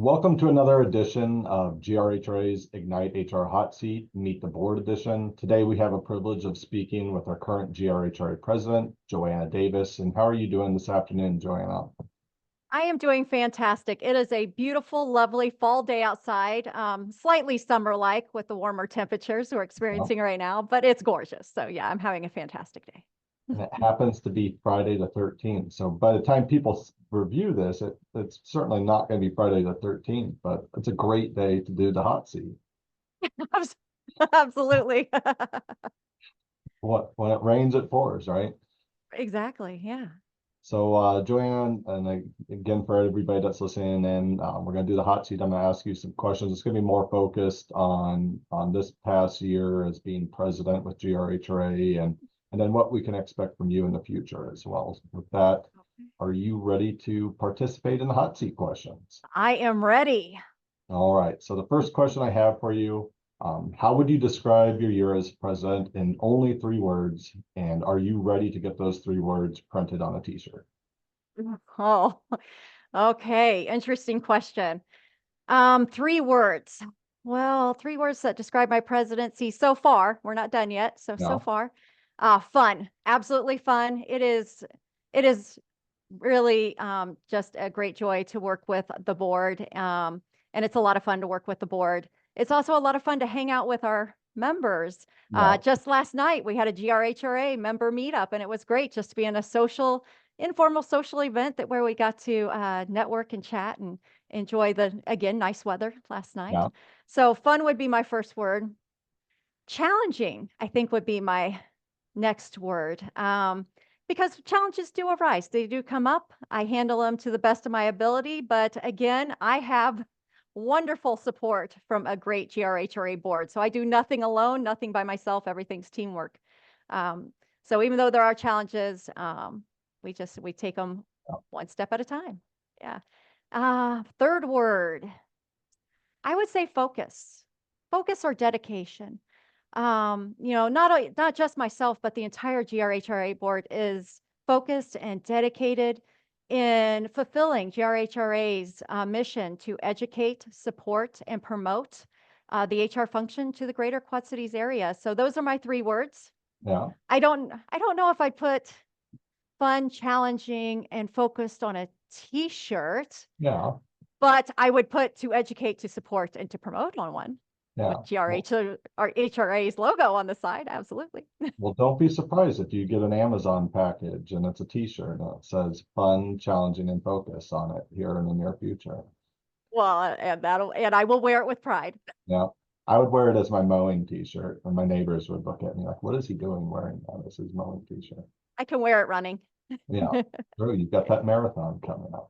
Welcome to another edition of GRHRA's Ignite HR Hot Seat Meet the Board edition. Today we have a privilege of speaking with our current GRHRA president, Joanna Davis. And how are you doing this afternoon, Joanna? I am doing fantastic. It is a beautiful, lovely fall day outside, slightly summer-like with the warmer temperatures we're experiencing right now, but it's gorgeous. So yeah, I'm having a fantastic day. And it happens to be Friday the 13th. So by the time people review this, it's certainly not going to be Friday the 13th, but it's a great day to do the hot seat. Absolutely. When it rains, it pours, right? Exactly. Yeah. So, Joanne, again, for everybody that's listening in, we're going to do the hot seat. I'm going to ask you some questions. It's going to be more focused on this past year as being president with GRHRA and then what we can expect from you in the future as well. With that, are you ready to participate in the hot seat questions? I am ready. All right. So the first question I have for you, how would you describe your year as president in only 3 words? And are you ready to get those 3 words printed on a t-shirt? Oh, okay. Interesting question. 3 words. Well, 3 words that describe my presidency so far. We're not done yet. So No. far. Fun. Absolutely fun. It is really just a great joy to work with the board. And it's a lot of fun to work with the board. It's also a lot of fun to hang out with our members. No. Just last night, we had a GRHRA member meetup, and it was great just to be in a informal social event where we got to network and chat and enjoy again, nice weather last night. Yeah. So fun would be my first word. Challenging, I think, would be my next word. Because challenges do arise. They do come up. I handle them to the best of my ability. But again, I have wonderful support from a great GRHRA board. So I do nothing alone, nothing by myself. Everything's teamwork. So even though there are challenges, we take them one step at a time. Yeah. Third word, I would say focus. Focus or dedication. Not just myself, but the entire GRHRA board is focused and dedicated in fulfilling GRHRA's mission to educate, support, and promote the HR function to the greater Quad Cities area. So those are my 3 words. Yeah. I don't know if I'd put fun, challenging, and focused on a t-shirt, Yeah. but I would put to educate, to support, and to promote on one Yeah. with GRHRA's logo on the side. Absolutely. Well, don't be surprised if you get an Amazon package and it's a t-shirt and it says fun, challenging, and focus on it here in the near future. Well, and I will wear it with pride. Yeah. I would wear it as my mowing t-shirt and my neighbors would look at me like, what is he doing wearing that as his mowing t-shirt? I can wear it running. Yeah. True. You've got that marathon coming up.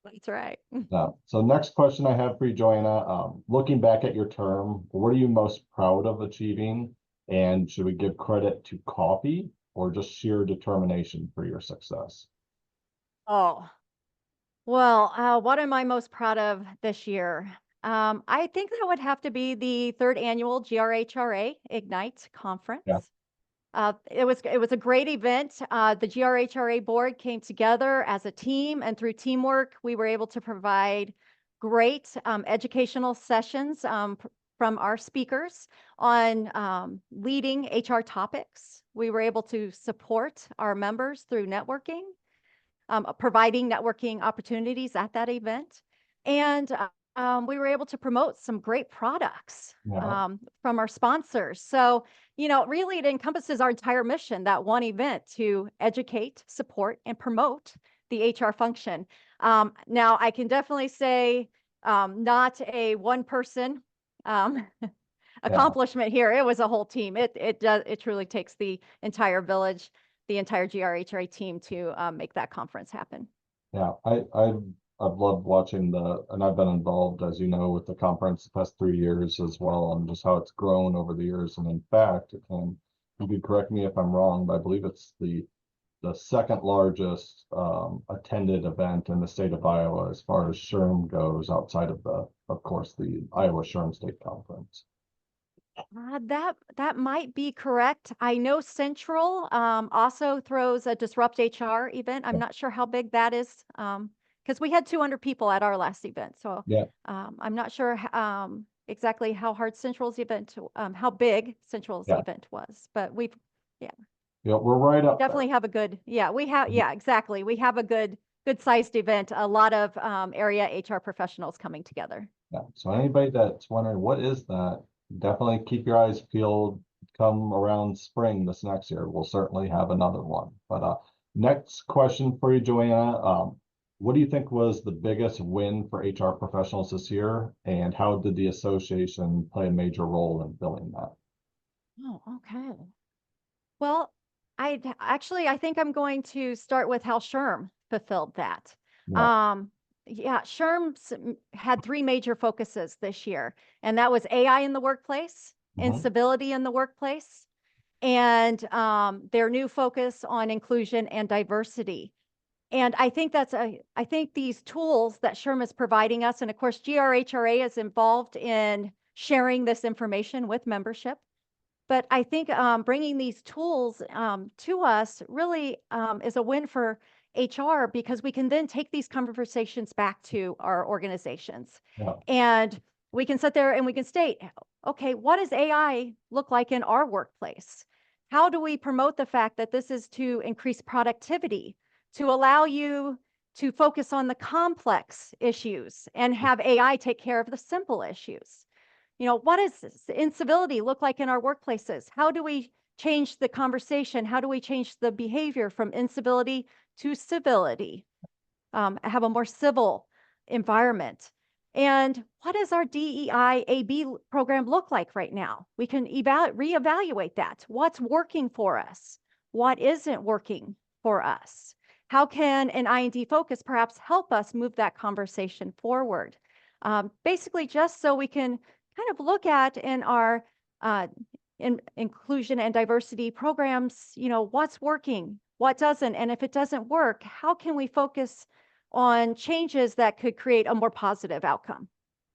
That's right. Yeah. So next question I have for you, Joanna, looking back at your term, what are you most proud of achieving? And should we give credit to coffee or just sheer determination for your success? Oh, well, what am I most proud of this year? I think that would have to be the third annual GRHRA Ignite Yeah. conference. It was a great event. The GRHRA board came together as a team, and through teamwork, we were able to provide great educational sessions from our speakers on leading HR topics. We were able to support our members through networking, providing networking opportunities at that event, and we were able to promote some great products Yeah. from our sponsors. So, really it encompasses our entire mission, that one event, to educate, support, and promote the HR function. Now, I can definitely say not a one person Yeah. accomplishment here. It was a whole team. It truly takes the entire village, the entire GRHRA team to make that conference happen. Yeah. I've loved watching and I've been involved, as you know, with the conference the past 3 years as well, and just how it's grown over the years. And in fact, and you could correct me if I'm wrong, but I believe it's the second largest attended event in the state of Iowa as far as SHRM goes, outside of course, the Iowa SHRM State Conference. That might be correct. I know Central also throws a Disrupt HR event. I'm not sure how big that is because we had 200 people at our last event. So Yeah. I'm not sure exactly how hard Central's event, how big Central's Yeah. event was, but Yeah, we're right up there. definitely have a good, yeah, exactly. We have a good sized event, a lot of area HR professionals coming together. Yeah. So anybody that's wondering what is that, definitely keep your eyes peeled. Come around spring this next year, we'll certainly have another one. But next question for you, Joanna. What do you think was the biggest win for HR professionals this year, and how did the association play a major role in building that? Oh, okay. Well, I think I'm going to start with how SHRM fulfilled that. Yeah. Um, yeah, SHRM's had 3 major focuses this year, and that was AI in the workplace, Mhm. incivility in the workplace, and their new focus on inclusion and diversity. And I think I think these tools that SHRM is providing us, and of course, GRHRA is involved in sharing this information with membership. But I think bringing these tools to us really is a win for HR because we can then take these conversations back to our organizations. Yeah. And we can sit there and we can state, okay, what does AI look like in our workplace? How do we promote the fact that this is to increase productivity, to allow you to focus on the complex issues and have AI take care of the simple issues? What does incivility look like in our workplaces? How do we change the conversation? How do we change the behavior from incivility to civility? Have a more civil environment. And what does our DEI AB program look like right now? We can reevaluate that. What's working for us? What isn't working for us? How can an I&D focus perhaps help us move that conversation forward? Basically, just so we can kind of look at in our inclusion and diversity programs, what's working, what doesn't, and if it doesn't work, how can we focus on changes that could create a more positive outcome?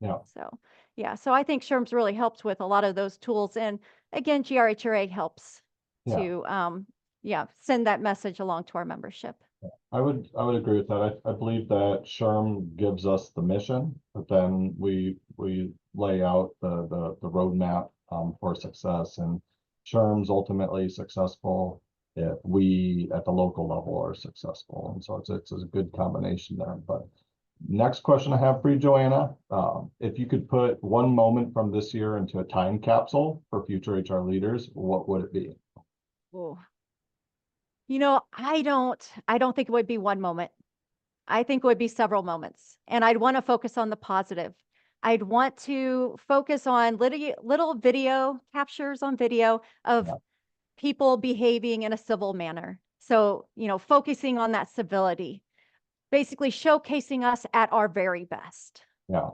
Yeah. So, yeah, so I think SHRM's really helped with a lot of those tools. And again, GRHRA helps Yeah. to, send that message along to our membership. I would agree with that. I believe that SHRM gives us the mission, but then we lay out the roadmap for success, and SHRM's ultimately successful if we at the local level are successful. And so it's a good combination there. But next question I have for you, Joanna, if you could put one moment from this year into a time capsule for future HR leaders, what would it be? Oh, I don't think it would be one moment. I think it would be several moments. And I'd want to focus on the positive. I'd want to focus on little video captures on video of Yeah. people behaving in a civil manner. So, focusing on that civility, basically showcasing us at our very best. Yeah.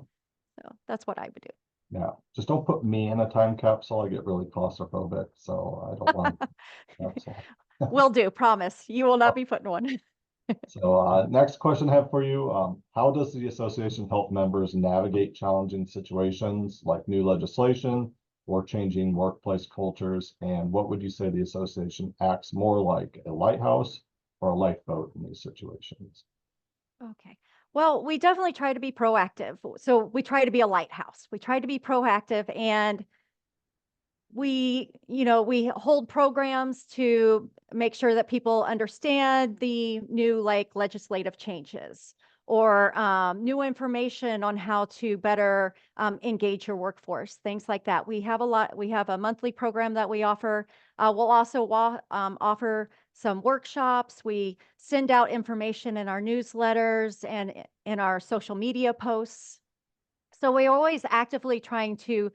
So that's what I would do. Yeah, just don't put me in a time capsule. I get really claustrophobic, so I don't want a capsule. Will do, promise. You will not be put in one. So next question I have for you. How does the association help members navigate challenging situations like new legislation or changing workplace cultures? And what would you say the association acts more like a lighthouse or a lifeboat in these situations? Okay. Well, we definitely try to be proactive. So we try to be a lighthouse. We try to be proactive, and we hold programs to make sure that people understand the new legislative changes or new information on how to better engage your workforce, things like that. We have a monthly program that we offer. We'll also offer some workshops. We send out information in our newsletters and in our social media posts. So we're always actively trying to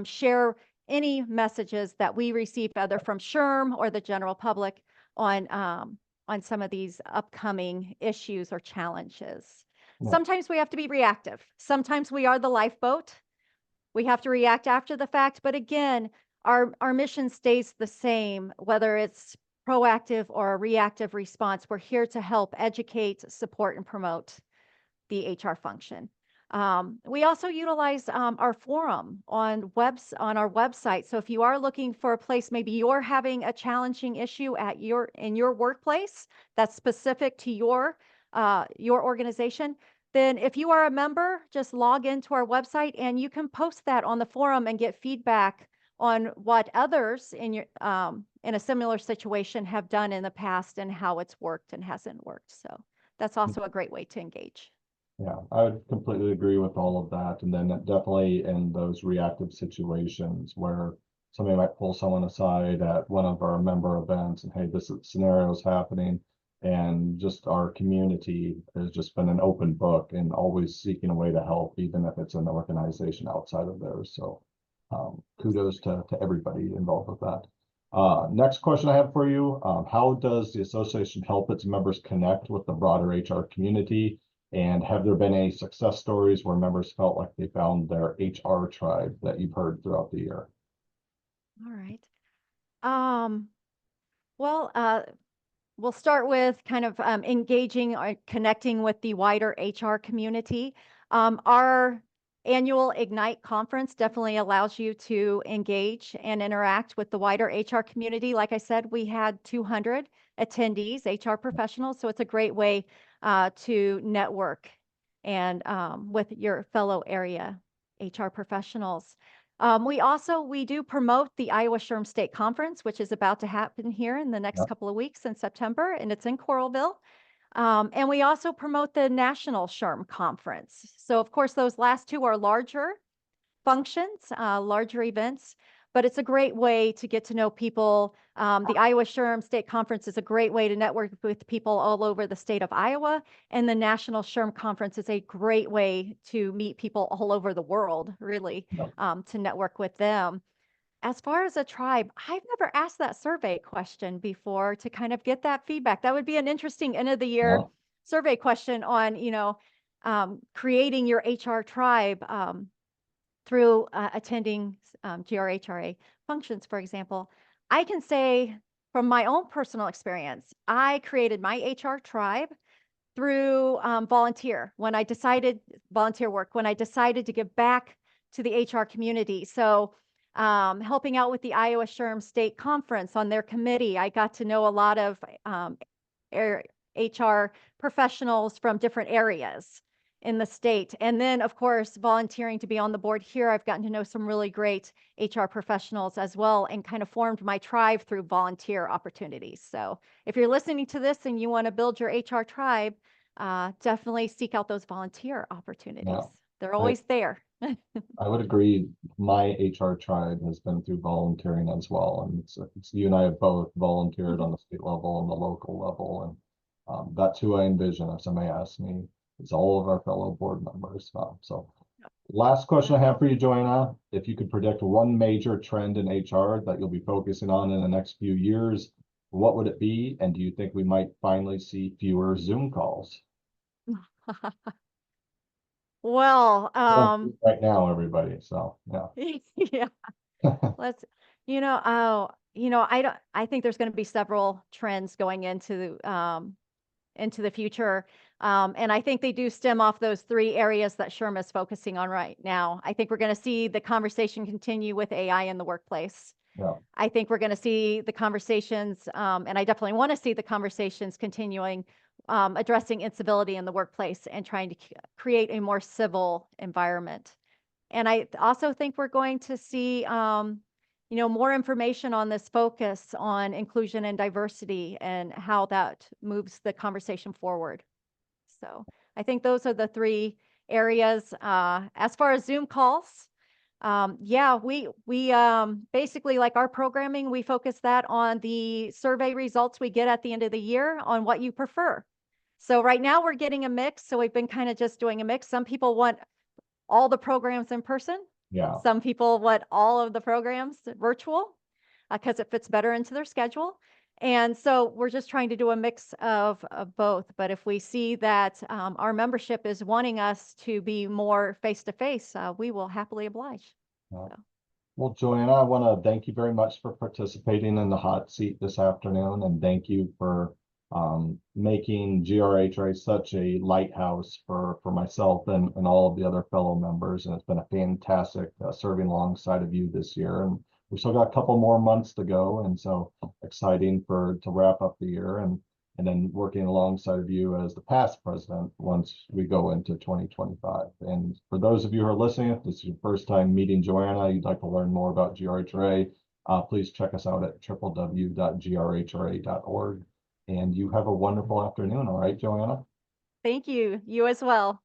share any messages that we receive either from SHRM or the general public on some of these upcoming issues or challenges. Yeah. Sometimes we have to be reactive. Sometimes we are the lifeboat. We have to react after the fact. But again, our mission stays the same, whether it's proactive or a reactive response. We're here to help educate, support, and promote the HR function. We also utilize our forum on our website. So if you are looking for a place, maybe you're having a challenging issue in your workplace that's specific to your your organization, then if you are a member, just log into our website and you can post that on the forum and get feedback on what others in your in a similar situation have done in the past and how it's worked and hasn't worked. So that's also a great way to engage. Yeah, I would completely agree with all of that. And then definitely in those reactive situations where somebody might pull someone aside at one of our member events and, hey, this scenario is happening. And just our community has just been an open book and always seeking a way to help, even if it's an organization outside of theirs. So kudos to everybody involved with that. Next question I have for you. How does the association help its members connect with the broader HR community? And have there been any success stories where members felt like they found their HR tribe that you've heard throughout the year? All right. Well, we'll start with kind of engaging or connecting with the wider HR community. Our annual Ignite conference definitely allows you to engage and interact with the wider HR community. Like I said, we had 200 attendees, HR professionals, so it's a great way to network and with your fellow area HR professionals. We do promote the Iowa SHRM State Conference, which is about to happen here in the next Yep. couple of weeks in September, and it's in Coralville. And we also promote the National SHRM Conference. So of course, those last two are larger functions, larger events, but it's a great way to get to know people. The Iowa SHRM State Conference is a great way to network with people all over the state of Iowa, and the National SHRM Conference is a great way to meet people all over the world, really, Yep. to network with them. As far as a tribe, I've never asked that survey question before to kind of get that feedback. That would be an interesting end of the year Yeah. survey question on, creating your HR tribe. Through attending GRHRA functions, for example, I can say from my own personal experience, I created my HR tribe through volunteer work, when I decided to give back to the HR community. So helping out with the Iowa SHRM State Conference on their committee, I got to know a lot of HR professionals from different areas in the state. And then, of course, volunteering to be on the board here, I've gotten to know some really great HR professionals as well and kind of formed my tribe through volunteer opportunities. So if you're listening to this and you want to build your HR tribe, definitely seek out those volunteer opportunities. Yeah. They're always there. I would agree. My HR tribe has been through volunteering as well. And it's you and I have both volunteered on the state level and the local level. And that's who I envision, if somebody asks me, is all of our fellow board members. So last question I have for you, Joanna. If you could predict one major trend in HR that you'll be focusing on in the next few years, what would it be? And do you think we might finally see fewer Zoom calls? Well, Right now, everybody. So yeah. yeah. Let's, I think there's going to be several trends going into the future. And I think they do stem off those three areas that SHRM is focusing on right now. I think we're going to see the conversation continue with AI in the workplace. Yeah. I think we're going to see the conversations, and I definitely want to see the conversations continuing, addressing incivility in the workplace and trying to create a more civil environment. And I also think we're going to see, more information on this focus on inclusion and diversity and how that moves the conversation forward. So I think those are the three areas. As far as Zoom calls, we basically, like our programming, we focus that on the survey results we get at the end of the year on what you prefer. So right now we're getting a mix. So we've been kind of just doing a mix. Some people want all the programs in person. Yeah. Some people want all of the programs virtual because it fits better into their schedule. And so we're just trying to do a mix of both. But if we see that our membership is wanting us to be more face-to-face, we will happily oblige. Yeah. So. Well, Joanna, I want to thank you very much for participating in the hot seat this afternoon, and thank you for making GRHRA such a lighthouse for myself and all of the other fellow members. And it's been a fantastic serving alongside of you this year. And we've still got a couple more months to go, and so exciting to wrap up the year. And and then working alongside of you as the past president once we go into 2025. And for those of you who are listening, if this is your first time meeting Joanna, you'd like to learn more about GRHRA, please check us out at www.grhra.org. And you have a wonderful afternoon. All right, Joanna? Thank you. You as well.